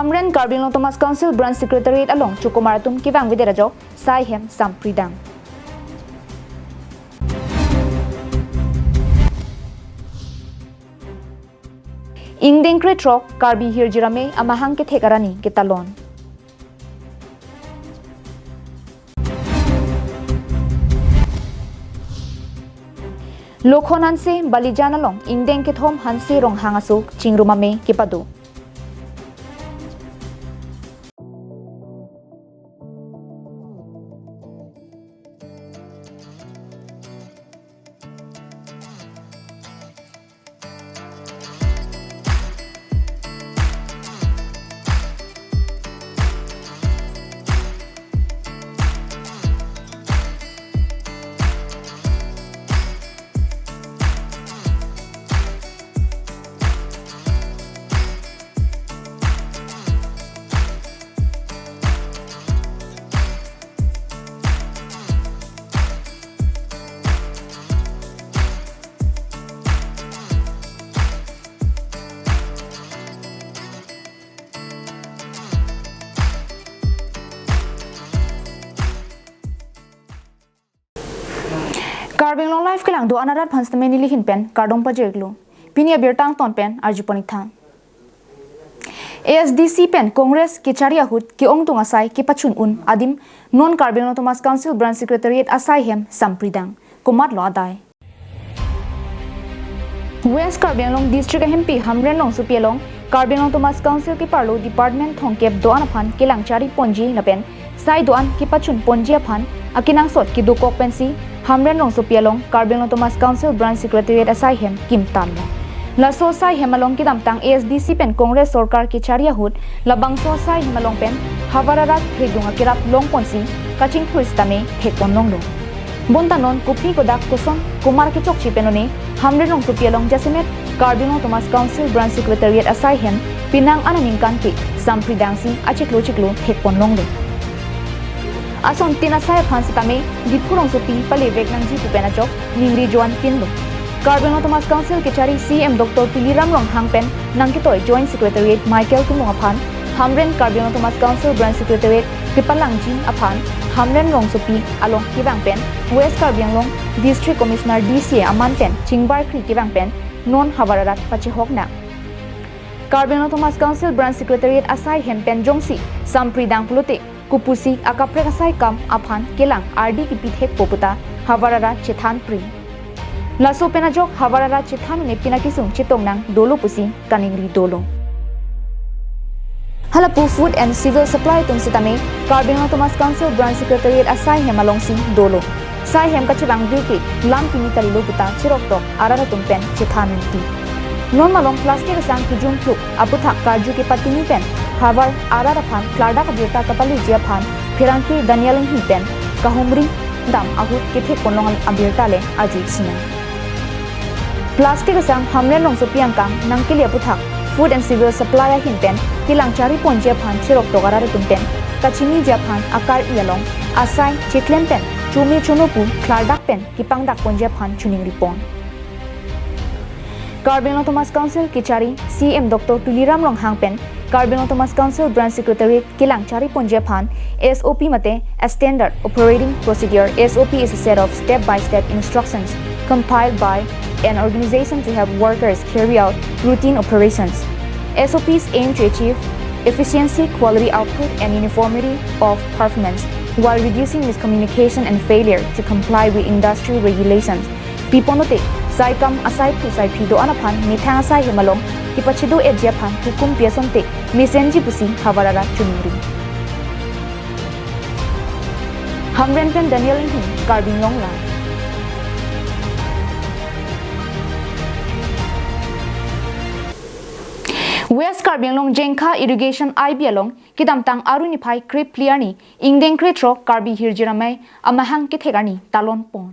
Hamren Karbin Thomas Council Branch Secretariat along Chukumaratum Kivang Viderajo, Sai Hem Sampridang. Ingdeng Kretrok Karbi Hirjirame Amahang Ketekarani Ketalon. Lokhon Hanse Balijan along Ingdeng Kethom Hanse Rong Hangasuk Chingrumame Kipadu. Karbing long life kelang do anarat panstameni lihin pen kardong pajeglu pinia birtang ton pen arjuponi thang ASDC pen Congress ki charia hut ki ong tung asai ki pachun un adim non Karbing long Thomas Council Branch Secretariat asai hem sampridang kumat lo adai West Karbing long District MP Hamren long supialong Karbing long Thomas Council ki parlo Department thongkep do anaphan kelang chari ponji na pen sai do an ki pachun ponji aphan akinang sot ki du kok pensi Hamren long supialong Karbing long Thomas Council Branch Secretariat asai hem kim tamlo laso sai hemalong ki damtang ASDC pen Congress Sarkar ki charia hut labang so sai hemalong pen havararat thedunga kirap long ponsi kaching thuristame thekon long lo bontanon kupi kodak koson kumar ki chokchi penone Hamren long supialong jasemet Karbing long Thomas Council Branch Secretariat asai hem pinang ananingkan ki sampridangsi achiklo thekon long lo Ason tinasay pansi tame dipurong supi palivek ng jipu penachok ningri Joan Pinlo. Karbing long Thomas Council kichari CM Dr. Piliram Rong Hangpen nang kitoy Joint Secretariat Michael Tumungapan, Hamren Karbing long Thomas Council Branch Secretariat Kipalangjin Apan, Hamren Rong supi along Kivangpen, West Karbing long District Commissioner DCA Amanpen, Chingbar Kri Kivangpen, non havararat pachihok na. Karbing long Thomas Council Branch Secretariat asai hempen jongsi sampridang pulutik Kupusi akapre kasai kam aphan kelang RD ki pithek poputa havarara chethan pri laso penajok havarara chethan ne pinakisung chitong nang dolo pusi kaningri dolo halapu Food and Civil Supply tum sitame Karbing long Thomas Council Branch Secretariat asai hemalongsi dolo sai hem kachibang duki lam kini kalilo puta chiroktok arara tumpen chethan ti non malong plastic sang ki jung thuk aputhak karju ki patini pen Havar arara phan klarda ka birta kapali jia phan phirangki Daniel hi pen kahumri dam ahut ke the konlong abirta le aju sina plastic sang Hamren long sopiang kang nang kilia puthak Food and Civil Supply hin pen kilang chari pon jia phan chirok togara tum pen kachini jia phan akar ialong asai chiklen pen chumi chunupu klarda pen kipangdak pon jia phan chuning ripon Karbing long Thomas Council kichari CM Dr. Tuliram Rong Hangpen Karbing long Thomas Council Branch Secretariat kilang chari ponje phan SOP mate a standard operating procedure. SOP is a set of step-by-step instructions compiled by an organization to help workers carry out routine operations. SOPs aim to achieve efficiency, quality output, and uniformity of performance while reducing miscommunication and failure to comply with industry regulations. Piponote sai kam asai phu sai phido anaphan mithang asai hemalong kipachido ejia phan hukum piasonte misenji pusi havarara chunuri Hamren pen Daniel hi Karbing long la West Karbing long Jengkha irrigation IB along kidamtang aruni phai krip pliani ingdeng kretro karbi hirjiramai amahang ke thegani talon pon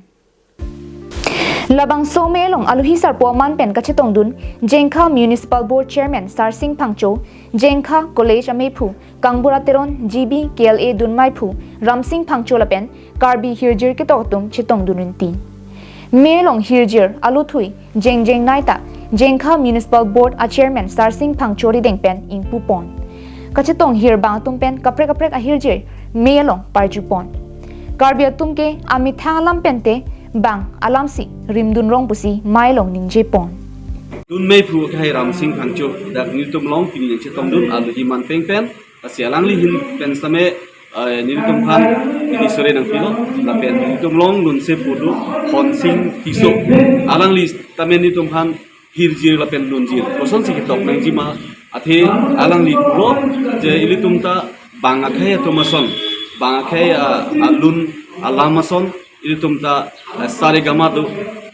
Labang somelong aluhi sarpo man pen kachetong dun Jengkha Municipal Board Chairman Sar Singh Phangcho Jengkha College Amephu Kangbura Teron GB KLA Dunmai Phu Ram Singh Phangcho lapen Karbi Hirjir ke totum chetong dununti Melong Hirjir aluthui Jengjeng Naita Jengkha Municipal Board a Chairman Sar Singh Phangcho ri dengpen in Pupon kachetong hir bang tumpen kaprek ahir jir mealong parjupon karbia tumke ami thangalam pente bang alamsi rimdun rong pusi mailong ningje pon dun mei phu khai ram sing phangchu dak ni tum long pin che tom dun alu hi man peng pen asialang li hin pen same ni tum phan ni sore nang pilo la pen ni tum long lun se pu du hon sing tiso alang li tame ni tum phan hir jir la pen lun jir koson si tok nang ji ma athe alang li lo je ili tum ta bang a khai to mason bang a khai alun alamason ili tum ta sare gama do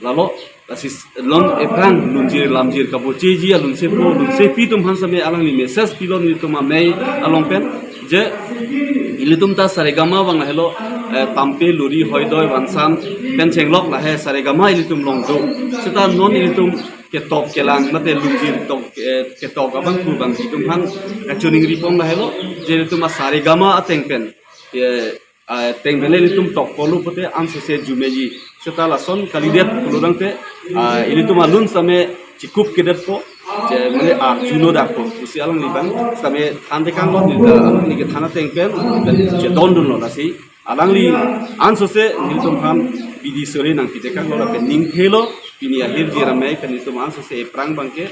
lalo asis lon eprang lunjir lamjir kapo cheji alun se pi tum han same alang ni message pilon ni tum mai along pen je ilitum ta saregama bang hello tampe luri hoidoi wansan pen chenglok la he saregama ilitum long do seta non ilitum ke top kelang mate lunjir top ke top abang ku bang ilitum han kachuning ripong la hello je ilitum saregama ateng pen teng bele ilitum top kolu pote anse se jumeji seta la son kalidet kulurang te ilitum alun same cikup kedet po je mane juno dak po usi alang libang same ande kang lo ni ke thana teng pen je don dun lo nasi alang li anso se ilitum ham bidi sore nang pite kang lo pen ning thelo pini ahir jira mai pen ilitum anso se prang bangke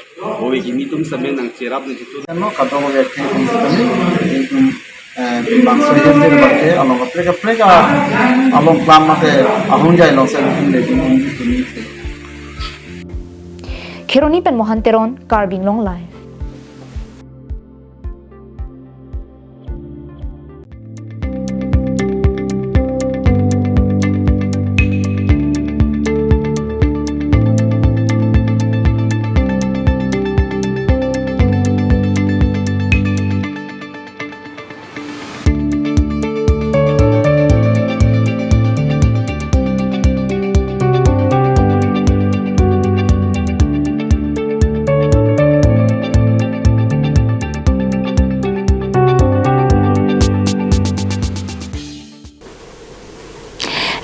owe gimi tum same nang cherap ni jitu no kadong ge ilitum bang so yen de bate along preka along plan mate ahun jai lo se ilitum de Kheroni pen mohanteron carbing long life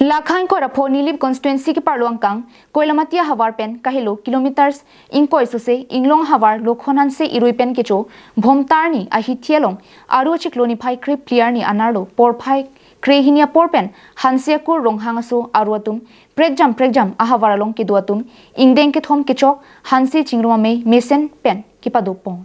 Lakhain ko rapo nilip constituency ki parluang kang koilamatia hawar pen kahilo kilometers ingpoi suse inglong hawar lokhonan se irui pen kecho bhomtar ni ahi thialong aru chikloni phai krip clear ni anarlo por phai krehinia por pen hansia kur ronghangaso aruatum prekjam ahawar along ke duatum ingdeng ke thom kecho hansi chingruma me mesen pen ki padopon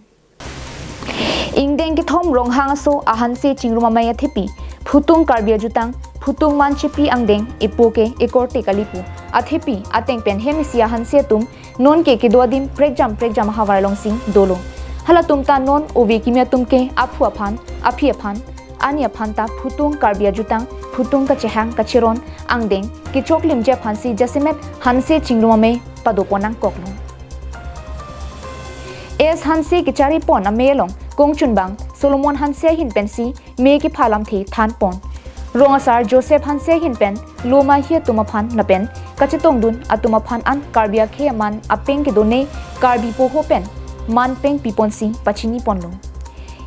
ingdeng ki thom ronghangaso ahansi chingruma me athepi phutung karbia jutang Putung manchipi angdeng ipoke ekorte kalipu athepi ateng pen hemisia hanse tum non ke doadim prekjam hawar long sing dolo hala tumta non owe kimya tumke aphu aphan aphi aphan ani aphan ta putung karbia jutang putung ka chehang ka chiron angdeng ki choklim je phansi jasimet hanse chingrumame padoponang koklu es hanse ki chari pon amelong kongchunbang solomon hanse hin pensi me ki phalam the than pon Rongasar Joseph Hanse Hinpen, Loma Hia Tumaphan Napen, Kachetong Dun, Atumaphan An, Karbia Keaman, Apeng Kidone, Karbi Poho Pen, Man Peng Piponsi, Pachini Ponlo.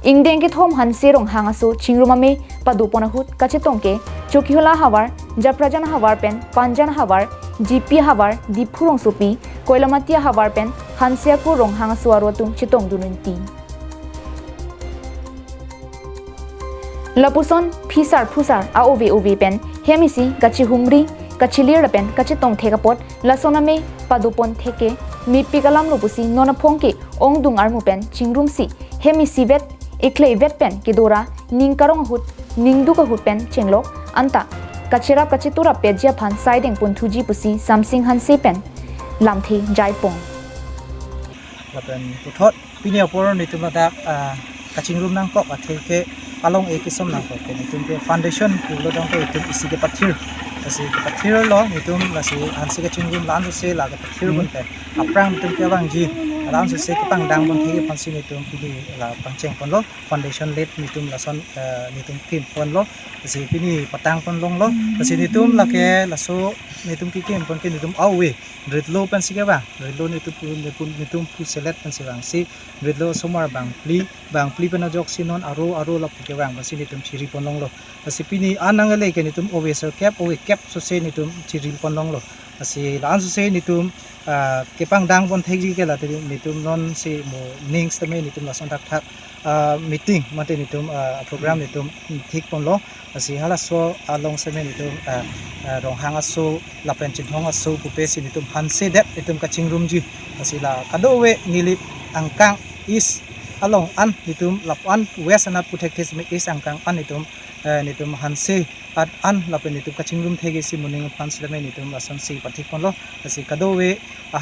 Ingdeng Kit Home Hanse Rong Hangaso, Chingrumame, Paduponahut, Kachetongke, Chokiola Havar, Japrajan Havar Pen, Panjan Havar, GP Havar, Dipurong Supi, Koilamatia Havar Pen, Hanseako Rong Hangaso Arotum, Chitong Dununti. Lapuson phusar aove pen hemisi gachi humri kachilir pen kachitong thekapot lasoname padupon theke mi pikalam lopusi nona phongke ongdung armu pen chingrum si hemisi vet eklei vet pen kidora ningkarong hut ningduka hut pen chenglok anta kachira kachitura pejia phan sideng punthuji pusi samsing hanse pen lamthi jaipong lapen puthot pinia poron nitumata kachingrum nang kok atheke along ekisom nang kok nitum ke foundation pulo dong ko itum isi ke pathir asi ke pathir lo nitum lasi hansi ke chingrum lan se la ke pathir bun te aprang nitum ke bang ji ram se ke pang dang bun thege phansi nitum pidi la pangcheng pon lo foundation let nitum la son nitum kim pon lo asi pini patang pon long lo asi nitum la ke laso nitum ki kim pon ke nitum awe ritlo pan si ke ba ritlo nitum pu select pan si bang si ritlo somar bang pli pan jok sinon aro la ke bang si nitum chiri pon long lo asi pini anang le ke nitum owe so cap so se nitum chiri pon long lo asi lan so se nitum ke pang dang pon thegi ke la te nitum non si mo nings tame nitum la son tak meeting mate nitum program nitum thik pon lo asi hala so along same nitum rong hang aso lapen chin hong aso pupe si nitum hanse det nitum kaching room ji asi la kadowe nilip angkang is along an nitum lapan west anat putektis is angkang an nitum hanse at an lapen nitum kaching room thege si muning fans lame nitum lason si pathik pon lo asi kadowe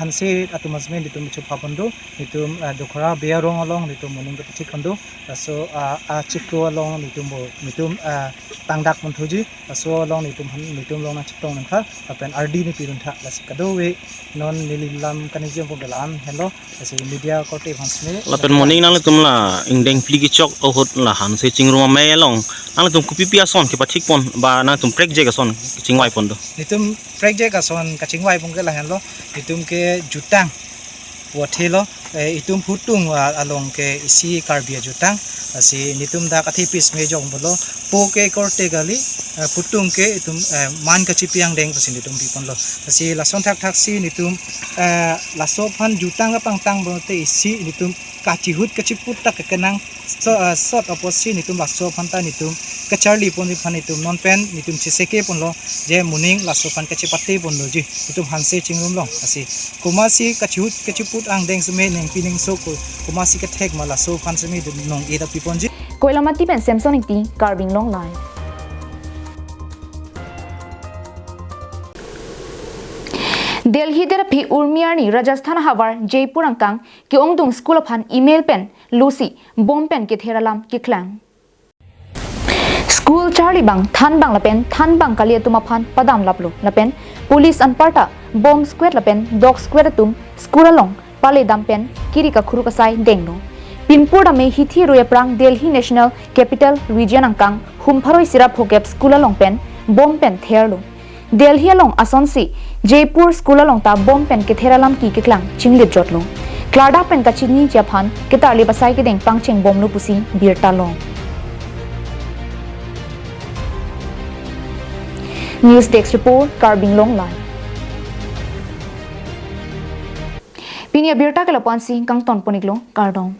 hanse atumasme nitum chupa pondo nitum dokhra bearong along nitum muning pathik pondo so chikko along nitum tangdak pon thuji so along nitum long na chitong nang kha apen rd ni pirun tha las kadowe non nililam kanijom pon galan hello asi media kote fansme lapen morning nang tum la ingdeng pligi chok ohot la hanse chingrum me long nang tum kupi pia son ki pathik pon ba nang tum prek je ga son chingwai pon do nitum prek je ga son kachingwai pon gala hello nitum ke jutang wathelo itum phutung along ke isi karbia jutang asi nitum da kathi pis me jong bolo po ke korte gali phutung ke itum man ka chipiang deng pasin nitum pi pon lo asi lason thak si nitum laso phan jutang ga pangtang bo te isi nitum kachihut kachiput tak kenang sot oposi nitum laso phan ta nitum kacharli pon ni phan nitum non pen nitum chiseke pon lo je muning laso phan kachipate pon lo ji nitum hanse chingrum lo asi kumasi kachihut kachiput ang deng sme neng pining so ko kumasi ka thek mala so phan sme nong e da pipon ji Koilamati pen Samsung ti carving long line. Delhi der phi urmiani Rajasthan havar Jaipur angkang ki ongdung school phan email pen Lucy bom pen ki theralam ki klang. School Charlie bang than bang lapen than bang kalia tuma phan padam laplo lapen police anparta bomb squad lapen dog squad tum school along pale dam pen kiri ka khuru ka sai dengno. Pinpur ame hithi roya prang Delhi National Capital Region angkang humparoi sira phokep school along pen bomb pen therlo. Delhi along asonsi Jaipur school along ta bomb pen ke theralam ki klang chinglit jotlo. Klada pen ka chini japhan ke tarli basai ke deng pangcheng bom lu pusi birta long. News Desk Report Carbing Long Line. Pinia birta ke lapan si kang ton poniglo kardong.